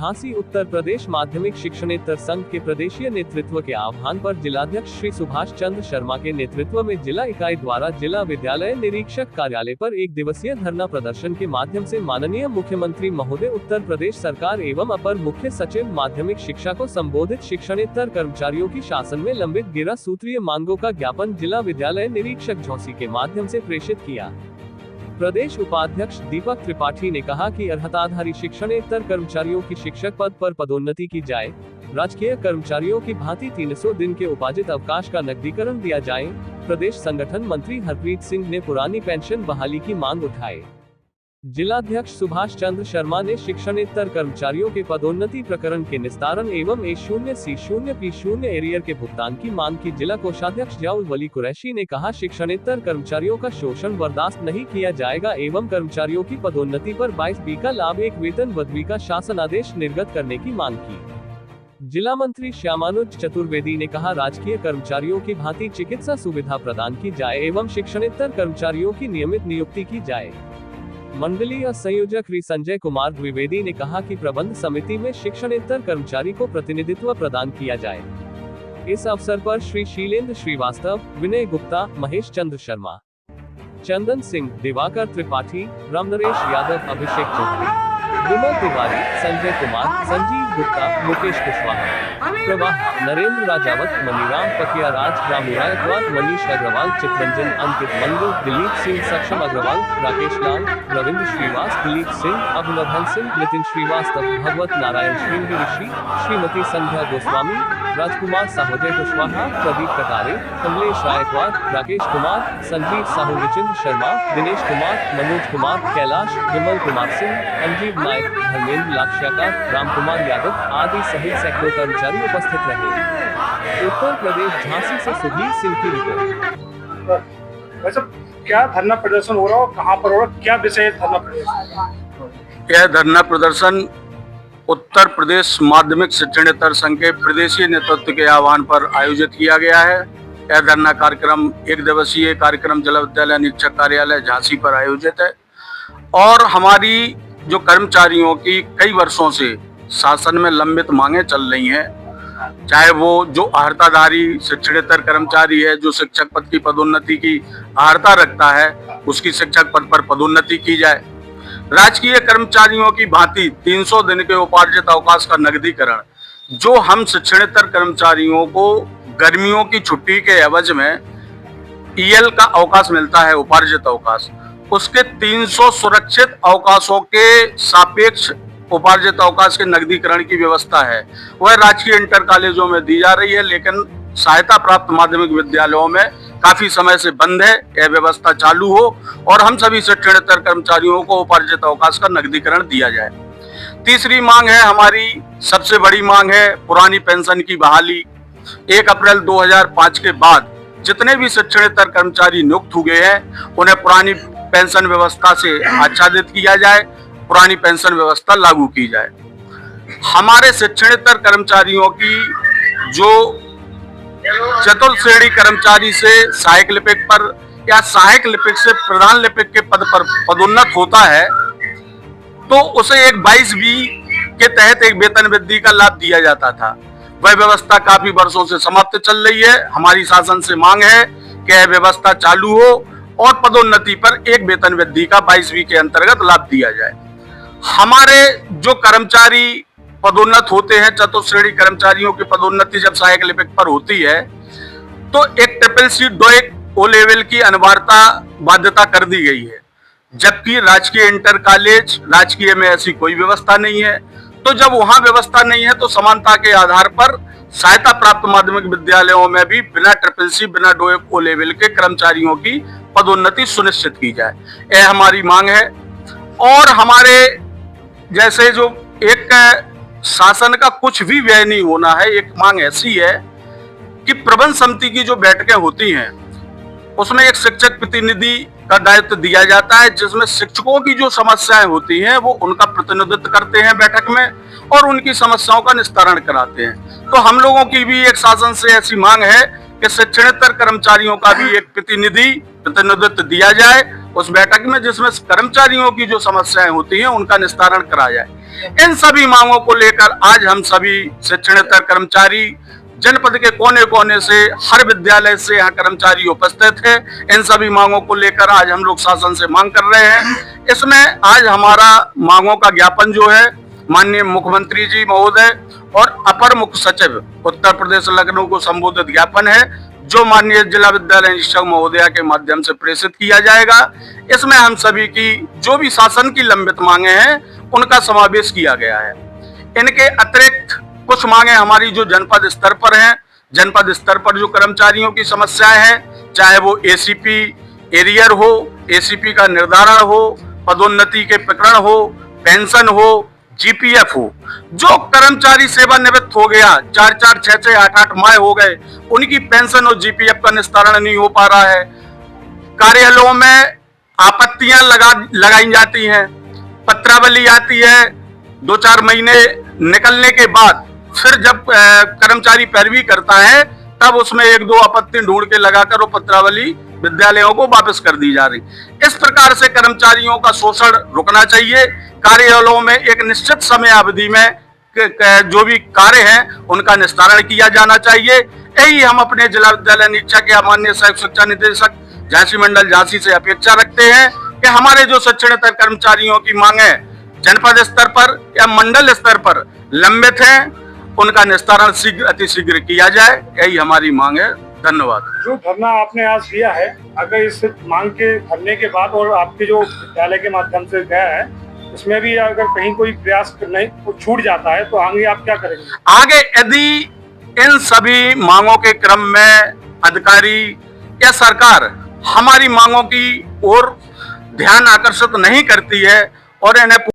झांसी उत्तर प्रदेश माध्यमिक शिक्षणेत्तर संघ के प्रदेशीय नेतृत्व के आह्वान पर जिलाध्यक्ष श्री सुभाष चंद्र शर्मा के नेतृत्व में जिला इकाई द्वारा जिला विद्यालय निरीक्षक कार्यालय पर एक दिवसीय धरना प्रदर्शन के माध्यम से माननीय मुख्यमंत्री महोदय, उत्तर प्रदेश सरकार एवं अपर मुख्य सचिव माध्यमिक शिक्षा को संबोधित शिक्षणेत्तर कर्मचारियों की शासन में लंबित 11 सूत्रीय मांगों का ज्ञापन जिला विद्यालय निरीक्षक झांसी के माध्यम से प्रेषित किया। प्रदेश उपाध्यक्ष दीपक त्रिपाठी ने कहा कि अर्हताधारी शिक्षणेत्तर कर्मचारियों की शिक्षक पद पर पदोन्नति की जाए, राजकीय कर्मचारियों की भांति 300 दिन के उपार्जित अवकाश का नकदीकरण दिया जाए। प्रदेश संगठन मंत्री हरप्रीत सिंह ने पुरानी पेंशन बहाली की मांग उठाई। जिलाध्यक्ष सुभाष चंद्र शर्मा ने शिक्षणेत्तर कर्मचारियों के पदोन्नति प्रकरण के निस्तारण एवं A0 C0 P0 एरियर के भुगतान की मांग की। जिला कोषाध्यक्ष जियाउल वली कुरैशी ने कहा, शिक्षणेत्तर कर्मचारियों का शोषण बर्दाश्त नहीं किया जाएगा एवं कर्मचारियों की पदोन्नति पर 22B का लाभ एक वेतन वृद्धि का शासनादेश निर्गत करने की मांग की। जिला मंत्री श्यामानुज चतुर्वेदी ने कहा, राजकीय कर्मचारियों की भांति चिकित्सा सुविधा प्रदान की जाए एवं शिक्षणेत्तर कर्मचारियों की नियमित नियुक्ति की जाए। मंडलीय संयोजक श्री संजय कुमार द्विवेदी ने कहा कि प्रबंध समिति में शिक्षणेत्तर कर्मचारी को प्रतिनिधित्व प्रदान किया जाए। इस अवसर पर श्री शीलेंद्र श्रीवास्तव, विनय गुप्ता, महेश चंद्र शर्मा, चंदन सिंह, दिवाकर त्रिपाठी, रामनरेश यादव, अभिषेक चौधरी, विमल तिवारी, संजय कुमार, संजीव गुप्ता, मुकेश कुशवाहा, प्रवाह, नरेंद्र राजावत, मनीराम पकिया, राज रामुरायतवाद, मनीष अग्रवाल, चित्रंजन, अंकित मंगल, दिलीप सिंह, सक्षम अग्रवाल, राकेश लाल, रविंद्र श्रीवास, दिलीप सिंह, अभिनंदन सिंह, नितिन श्रीवास्तव, भगवत नारायण श्रृंगी ऋषि, श्रीमती संध्या गोस्वामी, राजकुमार साहोजय कुशवाहा, प्रदीप कटारे, कमलेश रायकवाड़, राकेश कुमार, संजीव साहू, विचिंद्र शर्मा, दिनेश कुमार, मनोज कुमार, कैलाश, विमल कुमार सिंह, अंजीव नायक, धर्मेंद्र लाक्षाकार, राम कुमार यादव आदि सहित सैकड़ों कर्मचारी उपस्थित रहे। उत्तर प्रदेश झांसी से सुधीर सिंह की रिपोर्ट। वैसे क्या धरना प्रदर्शन हो रहा है, कहाँ पर हो रहा है, क्या विषय है धरना प्रदर्शन? यह धरना प्रदर्शन उत्तर प्रदेश माध्यमिक शिक्षणेत्तर संघ के प्रदेशीय नेतृत्व के आह्वान पर आयोजित किया गया है। यह धरना कार्यक्रम एक दिवसीय कार्यक्रम जिला विद्यालय निरीक्षक कार्यालय झांसी पर आयोजित है और हमारी जो कर्मचारियों की कई वर्षों से शासन में लंबित मांगे चल रही हैं, चाहे वो जो अर्हताधारी शिक्षणेत्तर कर्मचारी है, जो शिक्षक पद की पदोन्नति की अर्हता रखता है, उसकी शिक्षक पद पर पदोन्नति की जाए। राजकीय कर्मचारियों की भांति 300 दिन के उपार्जित अवकाश का नकदीकरण, जो हम शिक्षणेत्तर कर्मचारियों को गर्मियों की छुट्टी के एवज में EL का अवकाश मिलता है, उपार्जित अवकाश, उसके 300 सुरक्षित अवकाशों के सापेक्ष उपार्जित अवकाश के नकदीकरण की व्यवस्था है, वह राजकीय इंटर कॉलेजों में दी जा रही है, लेकिन सहायता प्राप्त माध्यमिक विद्यालयों में काफी समय से बंद है। यह व्यवस्था चालू हो और हम सभी शिक्षणेत्तर कर्मचारियों को उपार्जित अवकाश का नकदीकरण दिया जाए। तीसरी मांग है, हमारी सबसे बड़ी मांग है पुरानी पेंशन की बहाली। 1 अप्रैल 2005 के बाद जितने भी शिक्षणेत्तर कर्मचारी नियुक्त हुए हैं, उन्हें पुरानी पेंशन व्यवस्था से आच्छादित किया जाए, पुरानी पेंशन व्यवस्था लागू की जाए। हमारे शिक्षणेत्तर कर्मचारियों की जो चतुर्थ श्रेणी कर्मचारी से सहायक लिपिक पर या सहायक लिपिक से प्रधान लिपिक के पद पर पदोन्नत होता है, तो उसे एक 22B के तहत एक वेतन वृद्धि का लाभ दिया जाता था। वह व्यवस्था काफी वर्षों से समाप्त चल रही है। हमारी शासन से मांग है कि यह व्यवस्था चालू हो और पदोन्नति पर एक वेतन वृद्धि का 22B के अंतर्गत लाभ दिया जाए। हमारे जो कर्मचारी पदोन्नत होते हैं, चतुर्थ श्रेणी कर्मचारियों की पदोन्नति जब सहायक लिपिक पर होती है, तो एक CCC DOIC O लेवल की अनिवार्यता बाध्यता कर दी गई है, जबकि राजकीय इंटर कॉलेज, राजकीय में ऐसी कोई व्यवस्था नहीं है। तो जब वहां व्यवस्था नहीं है, तो समानता के आधार पर सहायता प्राप्त माध्यमिक विद्यालयों में भी बिना CCC, बिना DOIC O लेवल के कर्मचारियों की पदोन्नति सुनिश्चित की जाए, यह हमारी मांग है। और हमारे जैसे जो एक शासन का कुछ भी व्यय नहीं होना है, एक मांग ऐसी है कि प्रबंध समिति की जो बैठकें होती हैं, उसमें एक शिक्षक प्रतिनिधि का दायित्व दिया जाता है, जिसमें शिक्षकों की जो समस्याएं होती हैं वो उनका प्रतिनिधित्व करते हैं बैठक में और उनकी समस्याओं का निस्तारण कराते हैं। तो हम लोगों की भी एक शासन से ऐसी मांग है कि शिक्षणेत्तर कर्मचारियों का भी एक प्रतिनिधित्व दिया जाए उस बैठक में, जिसमें कर्मचारियों की जो समस्याएं होती हैं उनका निस्तारण करा जाए। इन सभी मांगों को लेकर आज हम सभी शिक्षणेतर कर्मचारी जनपद के कोने कोने से, हर विद्यालय से यहाँ कर्मचारी उपस्थित है। इन सभी मांगों को लेकर आज हम लोग शासन से मांग कर रहे हैं। इसमें आज हमारा मांगों का ज्ञापन जो है माननीय मुख्यमंत्री जी महोदय और अपर मुख्य सचिव उत्तर प्रदेश लखनऊ को संबोधित ज्ञापन है, जो माननीय जिला विद्यालय निरीक्षक महोदया के माध्यम से प्रेषित किया जाएगा। इसमें हम सभी की जो भी शासन की लंबित मांगे हैं उनका समावेश किया गया है। इनके अतिरिक्त कुछ मांगे हमारी जो जनपद स्तर पर हैं, जनपद स्तर पर जो कर्मचारियों की समस्याएं हैं, चाहे वो एसीपी एरियर हो, एसीपी का निर्धारण हो, पदोन्नति के प्रकरण हो, पेंशन हो, जीपीएफ हो, जो कर्मचारी सेवानिवृत्त हो गया, 4-4, 6-6, 8-8 माह हो गए, उनकी पेंशन और जीपीएफ का निस्तारण नहीं हो पा रहा है। कार्यालयों में आपत्तियां लगाई जाती हैं, पत्रावली आती है, 2-4 महीने निकलने के बाद फिर जब कर्मचारी पैरवी करता है तब उसमें 1-2 आपत्ति ढूंढ के लगाकर वो पत्रावली विद्यालयों को वापस कर दी जा रही। इस प्रकार से कर्मचारियों का शोषण रुकना चाहिए। कार्यालयों में एक निश्चित समय अवधि में जो भी कार्य हैं उनका निस्तारण किया जाना चाहिए। यही हम अपने जिला विद्यालय निरीक्षक या माननीय सहायक शिक्षा निदेशक झांसी मंडल झांसी से अपेक्षा रखते हैं कि हमारे जो शिक्षणेतर कर्मचारियों की मांगे जनपद स्तर पर या मंडल स्तर पर लंबित हैं, उनका निस्तारण शीघ्र अतिशीघ्र किया जाए, यही हमारी मांग है। धन्यवाद। जो धरना आपने आज दिया है, अगर इस मांग के धरने के बाद और आपके जो विद्यालय के माध्यम से गया है, इसमें भी अगर कहीं कोई प्रयास नहीं तो छूट जाता है, तो आगे आप क्या करेंगे? आगे यदि इन सभी मांगों के क्रम में अधिकारी या सरकार हमारी मांगों की ओर ध्यान आकर्षित नहीं करती है और इन्हें